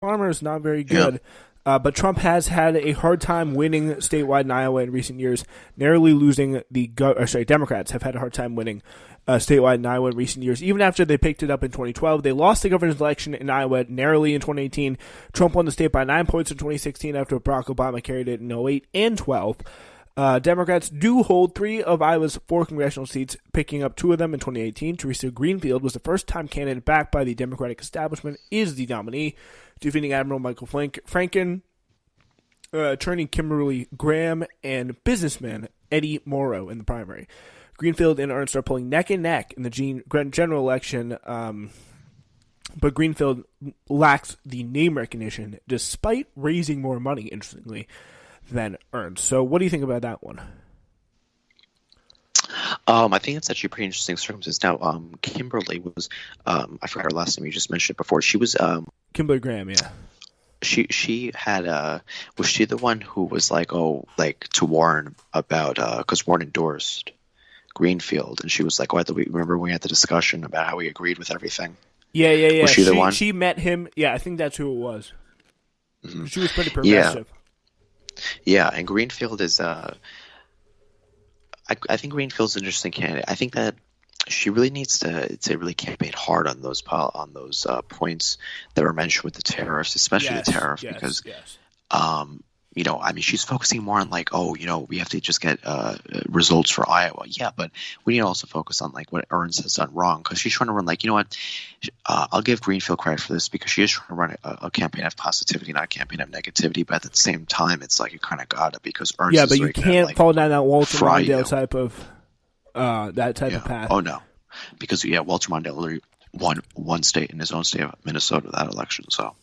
Farmer is not very Yeah. good. But Trump has had a hard time winning statewide in Iowa in recent years, narrowly losing Democrats have had a hard time winning statewide in Iowa in recent years. Even after they picked it up in 2012, they lost the governor's election in Iowa narrowly in 2018. Trump won the state by 9 points in 2016 after Barack Obama carried it in 08 and 12. Democrats do hold three of Iowa's four congressional seats, picking up two of them in 2018. Teresa Greenfield was the first-time candidate backed by the Democratic establishment, is the nominee, defeating Admiral Michael Franken, attorney Kimberly Graham, and businessman Eddie Morrow in the primary. Greenfield and Ernst are pulling neck and neck in the general election, but Greenfield lacks the name recognition despite raising more money, interestingly, than Ernst. So what do you think about that one? I think it's actually a pretty interesting circumstance. Now, Kimberly was, I forgot her last name. You just mentioned it before. She was, Kimberly Graham, yeah. she had, was she the one who was like, oh, like to Warren about, because Warren endorsed Greenfield, and she was like, oh, remember we had the discussion about how we agreed with everything. Yeah. Was she the one? She met him. Yeah, I think that's who it was. Hmm. She was pretty Yeah, progressive. yeah. And Greenfield is, I think Greenfield's an interesting candidate. I think that she really needs to really campaign hard on those points that were mentioned with the tariffs, especially the tariff, because Yes. I mean, she's focusing more on like, oh, we have to just get results for Iowa. Yeah, but we need to also focus on like what Ernst has done wrong, because she's trying to run like, what, I'll give Greenfield credit for this because she is trying to run a campaign of positivity, not a campaign of negativity. But at the same time, it's like you kind of got it because Ernst Yeah, is but you really gonna can't like fall down that Walter fry Mondale you. type of Yeah. path. Oh no, because Walter Mondale literally won one state in his own state of Minnesota that election, so.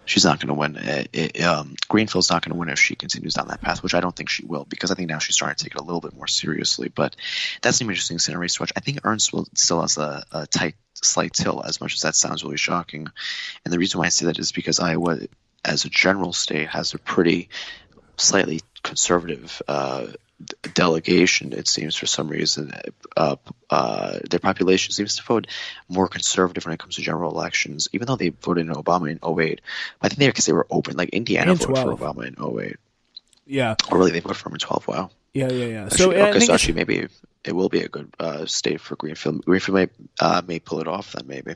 She's not going to win. Greenfield's not going to win if she continues down that path, which I don't think she will, because I think now she's starting to take it a little bit more seriously. But that's an interesting scenario to watch. I think Ernst still has a tight, slight tilt, as much as that sounds really shocking. And the reason why I say that is because Iowa, as a general state, has a pretty slightly conservative delegation. It seems for some reason their population seems to vote more conservative when it comes to general elections, even though they voted in Obama in '08. I think because they were open. Like Indiana And voted for 12. Obama in '08. Yeah. Or really, they voted for him in 12. Wow. Yeah. So Actually, I okay, think so it's actually maybe it will be a good state for Greenfield. Greenfield may pull it off then, maybe.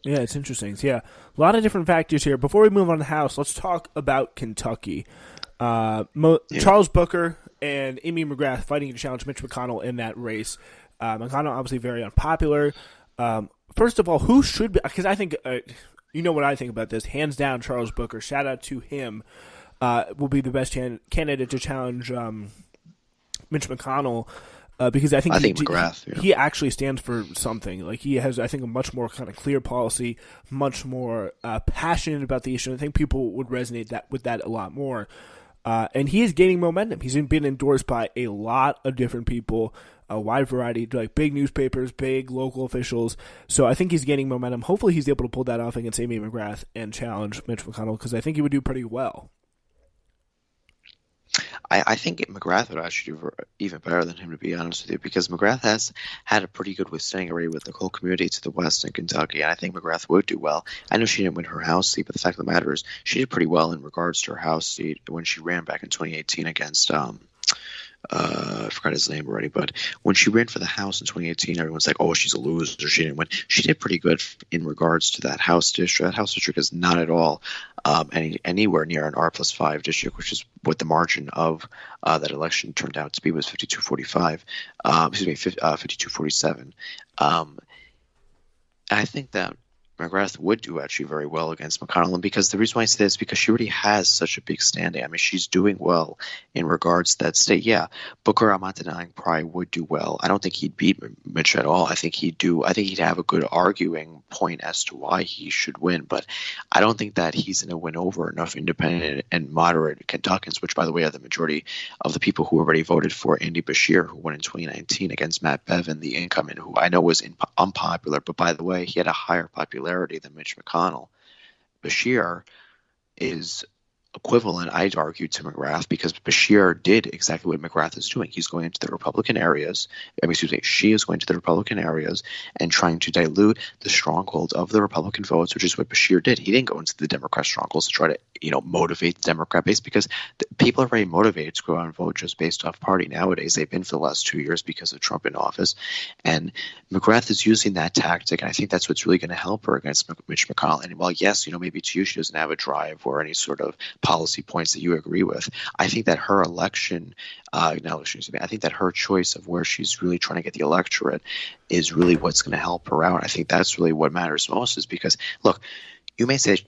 yeah, it's interesting. So, yeah, a lot of different factors here. Before we move on to the House, let's talk about Kentucky. Yeah. Charles Booker and Amy McGrath fighting to challenge Mitch McConnell in that race. McConnell obviously very unpopular. First of all, who should be? Because I think you know what I think about this. Hands down, Charles Booker. Shout out to him. Will be the best candidate to challenge Mitch McConnell. Because I think I think McGrath. Yeah. he actually stands for something. Like he has, I think, a much more kind of clear policy, much more passionate about the issue. I think people would resonate with that a lot more. And he is gaining momentum. He's been endorsed by a lot of different people, a wide variety, like big newspapers, big local officials. So I think he's gaining momentum. Hopefully he's able to pull that off against Amy McGrath and challenge Mitch McConnell, because I think he would do pretty well. I think McGrath would actually do even better than him, to be honest with you, because McGrath has had a pretty good withstanding already with the whole community to the west in Kentucky, and I think McGrath would do well. I know she didn't win her House seat, but the fact of the matter is she did pretty well in regards to her House seat when she ran back in 2018 against I forgot his name already, but when she ran for the House in 2018, everyone's like, "Oh, she's a loser. She didn't win." She did pretty good in regards to that House district. That House district is not at all anywhere near an R+5 district, which is what the margin of that election turned out to be, was 52-45. 52-47. And I think that McGrath would do actually very well against McConnell. And because the reason why I say this is because she already has such a big standing. I mean, she's doing well in regards to that state. Yeah, Booker, I'm not denying, probably would do well. I don't think he'd beat Mitch at all. I think he'd have a good arguing point as to why he should win. But I don't think that he's going to win over enough independent and moderate Kentuckians, which, by the way, are the majority of the people who already voted for Andy Beshear, who won in 2019 against Matt Bevin, the incumbent, who I know was unpopular. But by the way, he had a higher popularity than Mitch McConnell. Beshear is equivalent, I'd argue, to McGrath, because Bashir did exactly what McGrath is doing. He's going into the Republican areas. She is going to the Republican areas and trying to dilute the strongholds of the Republican votes, which is what Bashir did. He didn't go into the Democrat strongholds to try to, motivate the Democrat base, because people are very motivated to go out and vote just based off party nowadays. They've been for the last 2 years because of Trump in office. And McGrath is using that tactic, and I think that's what's really going to help her against Mitch McConnell. And while, yes, maybe to you she doesn't have a drive or any sort of policy points that you agree with, I think that her I think that her choice of where she's really trying to get the electorate is really what's going to help her out. I think that's really what matters most, is because, look, you may say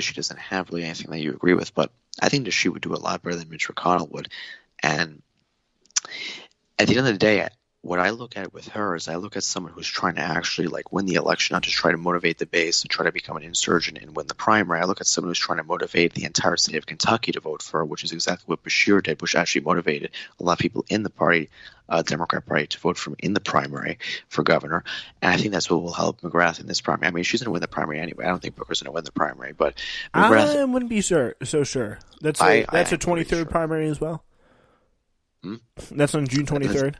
she doesn't have really anything that you agree with, but I think that she would do a lot better than Mitch McConnell would. And at the end of the day, what I look at with her is I look at someone who's trying to actually win the election, not just try to motivate the base and try to become an insurgent and win the primary. I look at someone who's trying to motivate the entire state of Kentucky to vote for her, which is exactly what Bashir did, which actually motivated a lot of people in the party, Democrat Party, to vote for him in the primary for governor. And I think that's what will help McGrath in this primary. I mean, she's going to win the primary anyway. I don't think Booker's going to win the primary, but McGrath, I wouldn't be so sure. That's a 23rd primary as well. That's on June 23rd.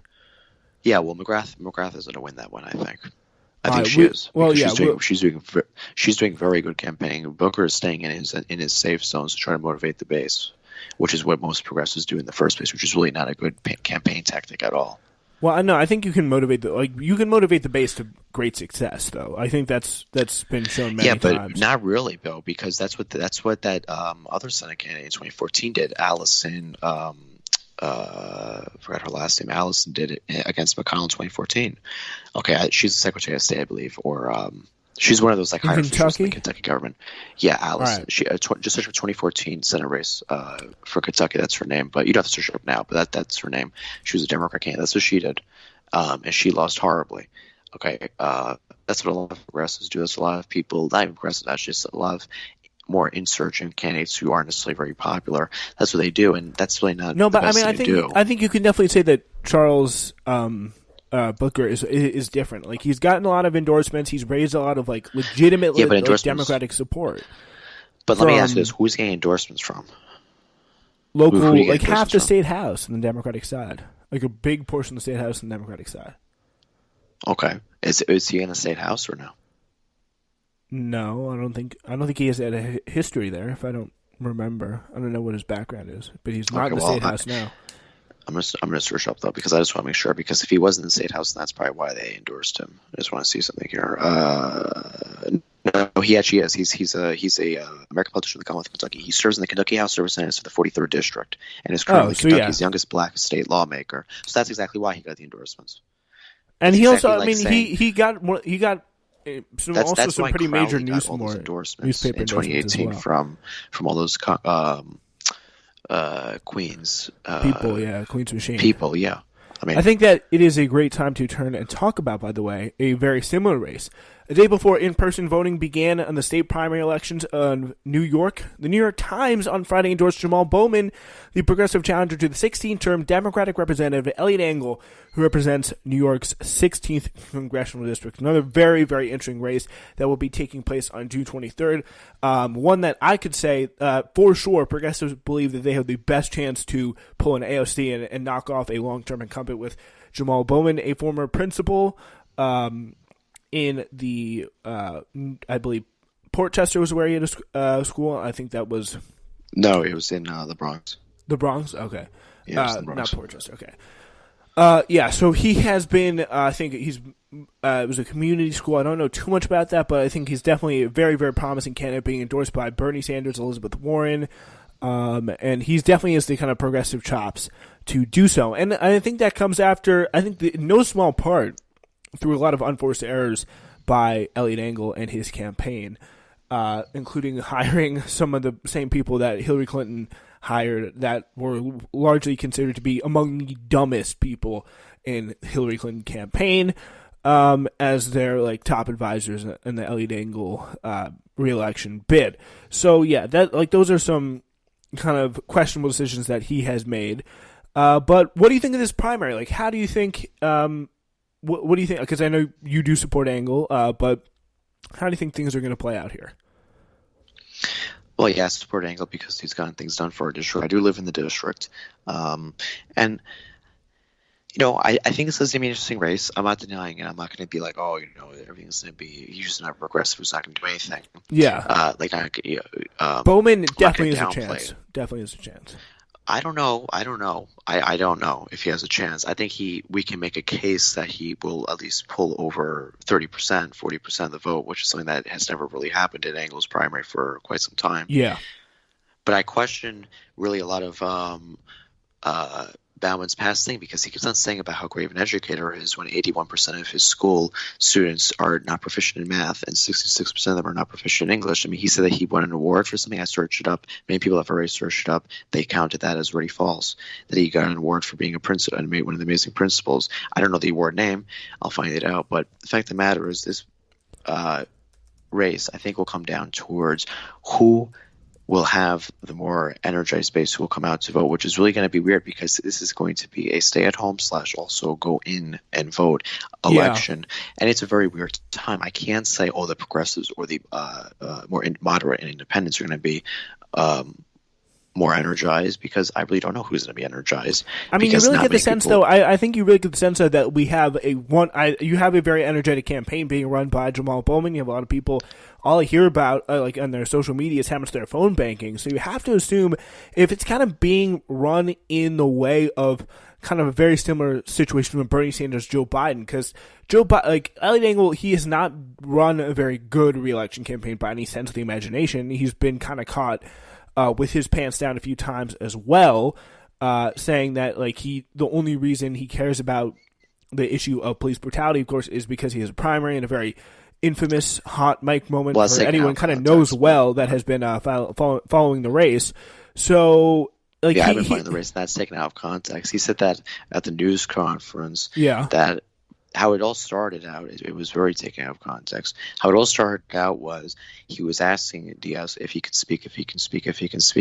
Yeah, well, McGrath is going to win that one, I think. I think she is. Well, yeah, she's doing very good campaigning. Booker is staying in his safe zones to try to motivate the base, which is what most progressives do in the first place, which is really not a good campaign tactic at all. Well, I know. I think you can motivate the base to great success, though. I think that's been shown many times. Yeah, but not really, Bill, because that's what that other Senate candidate in 2014 did. Allison. Forgot her last name. Allison did it against McConnell in 2014. Okay, she's the Secretary of State, I believe, or she's one of those higher officials in the Kentucky government. Yeah, Allison. Right. She just search for 2014 Senate race for Kentucky. That's her name, but you'd have to search it up now. But that's her name. She was a Democrat candidate. That's what she did, and she lost horribly. Okay, that's what a lot of progressives do. That's a lot of people, not even progressives, actually, just a lot of more insurgent candidates who aren't necessarily very popular. That's what they do, and that's really not. No, but I mean, I think you can definitely say that Charles Booker is different. He's gotten a lot of endorsements. He's raised a lot of legitimate Democratic support. But let me ask you this: who's getting endorsements from? Local, half the state house on the Democratic side, a big portion of the state house on the Democratic side. Okay, is he in the state house or no? No, I don't think he has had a history there. If I don't remember, I don't know what his background is, but he's not in the state house now. I'm gonna search up though, because I just want to make sure. Because if he wasn't in the state house, then that's probably why they endorsed him. I just want to see something here. No, he actually is. He's a American politician in the Commonwealth of Kentucky. He serves in the Kentucky House of Representatives for the 43rd district, and is currently Kentucky's youngest black state lawmaker. So that's exactly why he got the endorsements. And he also, he got more. He got. That's some pretty major newspaper endorsements in 2018 well. from all those Queens Queens machine people. Yeah, I think that it is a great time to turn and talk about, by the way, a very similar race. A day before in-person voting began on the state primary elections in New York, the New York Times on Friday endorsed Jamal Bowman, the progressive challenger to the 16th-term Democratic Representative Elliot Engel, who represents New York's 16th congressional district. Another very, very interesting race that will be taking place on June 23rd. One that I could say, for sure, progressives believe that they have the best chance to pull an AOC and knock off a long-term incumbent with Jamal Bowman, a former principal, in the, I believe, Portchester was where he had a school. I think that was... No, it was in the Bronx. The Bronx? Okay. Yeah, it was the Bronx. Not Portchester, okay. So he has been, I think it was a community school. I don't know too much about that, but I think he's definitely a very, very promising candidate, being endorsed by Bernie Sanders, Elizabeth Warren, and he's definitely has the kind of progressive chops to do so. And I think that comes after, in no small part, through a lot of unforced errors by Elliot Engel and his campaign, including hiring some of the same people that Hillary Clinton hired that were largely considered to be among the dumbest people in Hillary Clinton campaign as their top advisors in the Elliot Engel re-election bid. So yeah, those are some kind of questionable decisions that he has made. But what do you think of this primary? How do you think? What do you think? Because I know you do support Engel, but how do you think things are going to play out here? Well, yeah, I support Angle because he's gotten things done for our district. I do live in the district, and I think this is gonna be an interesting race. I'm not denying it. I'm not going to be like, oh, everything's going to be. He's just not progressive. He's not going to do anything. Yeah. Bowman definitely is a chance. Definitely is a chance. I don't know. I don't know if he has a chance. I think we can make a case that he will at least pull over 30%, 40% of the vote, which is something that has never really happened in Angle's primary for quite some time. Yeah. But I question really a lot of Bauman's past thing, because he keeps on saying about how great of an educator he is when 81% of his school students are not proficient in math and 66% of them are not proficient in English. I mean, he said that he won an award for something. I searched it up. Many people have already searched it up. They counted that as already false, that he got an award for being a principal and made one of the amazing principals. I don't know the award name. I'll find it out. But the fact of the matter is this race, I think, will come down towards who will have the more energized base who will come out to vote, which is really going to be weird because this is going to be a stay-at-home / also go in and vote election. Yeah. And it's a very weird time. I can't say, the progressives or the more moderate and independents are going to be more energized, because I really don't know who's going to be energized. I mean, you really get the sense, though. I think you really get the sense that we have you have a very energetic campaign being run by Jamal Bowman. You have a lot of people. All I hear about, like on their social media, is how much they're phone banking. So you have to assume if it's kind of being run in the way of kind of a very similar situation with Bernie Sanders, Joe Biden, because Elliot Engel, he has not run a very good re-election campaign by any sense of the imagination. He's been kind of caught with his pants down a few times as well, saying that the only reason he cares about the issue of police brutality, of course, is because he has a primary and a very infamous hot mic moment for anyone kind of knows well that has been following the race. So, I've been following the race. That's taken out of context. He said that at the news conference. Yeah. That how it all started out, it was very taken out of context. How it all started out was he was asking Diaz if he could speak,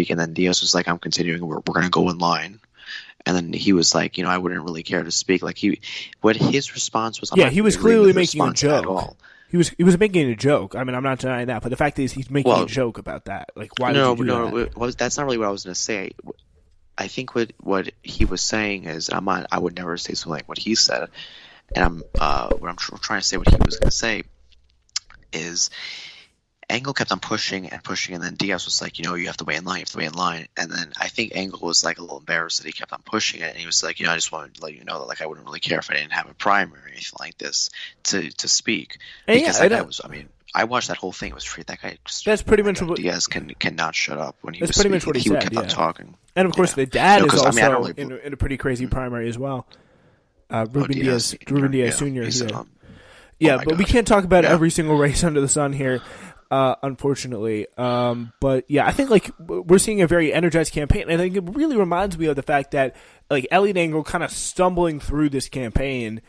and then Diaz was like, "I'm continuing. We're going to go in line." And then he was like, I wouldn't really care to speak. What his response was, he was clearly making a joke. He was making a joke. I mean, I'm not denying that, but the fact is, he's making a joke about that. Why? No. That's not really what I was going to say. I think what he was saying is, I would never say something like what he said. And what I'm trying to say, what he was going to say, is Engel kept on pushing, and then Diaz was like, you have to wait in line, And then I think Engel was a little embarrassed that he kept on pushing it, and he was like, I just wanted to let you know that I wouldn't really care if I didn't have a primary or anything like this to speak. And because that guy was, I watched that whole thing. It was free. That guy. That's pretty much what Diaz cannot shut up when he was. That's pretty much what he said. Kept on talking, and of course the dad is also in a pretty crazy primary as well. Ruben Diaz Sr. But we can't talk about every single race under the sun here, unfortunately. But yeah, I think we're seeing a very energized campaign, and I think it really reminds me of the fact that Elliot Engel kind of stumbling through this campaign,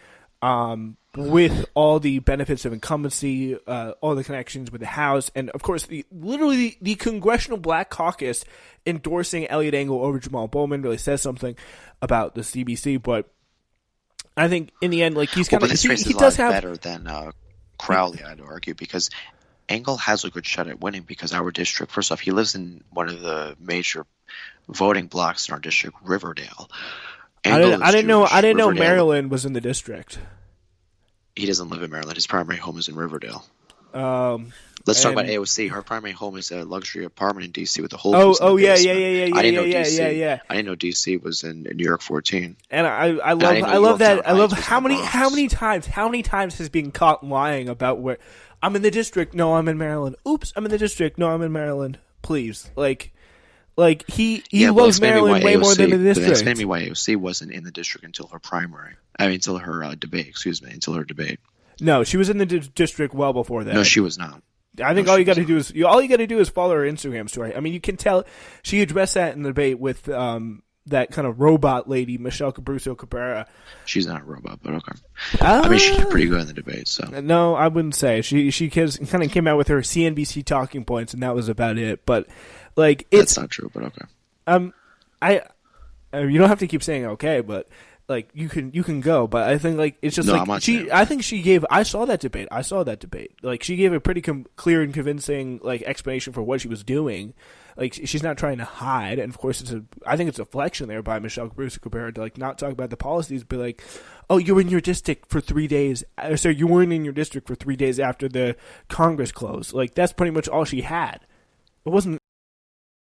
with all the benefits of incumbency, all the connections with the House, and of course the Congressional Black Caucus endorsing Elliot Engel over Jamal Bowman really says something about the CBC, but I think in the end, he's kind of he does have better than Crowley, I'd argue, because Engel has a good shot at winning, because our district, first off, he lives in one of the major voting blocks in our district, Riverdale. I didn't know Maryland was in the district. He doesn't live in Maryland. His primary home is in Riverdale. Let's talk about AOC. Her primary home is a luxury apartment in D.C. with a whole. Yeah. I didn't know D.C. I didn't know D.C. was in New York 14. And I love that. I love how many times has been caught lying about where I'm in the district. No, I'm in Maryland. Oops, I'm in the district. No, I'm in Maryland. Please, he loves Maryland way more than the district. Explain me why AOC wasn't in the district until her primary. Until her debate. Excuse me, until her debate. No, she was in the district well before that. No, she was not. I think all you got to do is follow her Instagram story. I mean, you can tell she addressed that in the debate with that kind of robot lady, Michelle Cabruso Cabrera. She's not a robot, but okay. I mean, she did pretty good in the debate. So no, I wouldn't say she kind of came out with her CNBC talking points, and that was about it. But it's not true. But okay. You don't have to keep saying okay, but Like you can go, but I think like it's just No, like I'm not she. saying- I think she gave. I saw that debate. Like she gave a pretty clear and convincing like explanation for what she was doing. Like she's not trying to hide, and of course I think it's a flexion there by Michelle Bruce compared to like not talk about the policies, but like, oh, you were in your district for 3 days. So you weren't in your district for 3 days after the Congress closed. Like that's pretty much all she had. It wasn't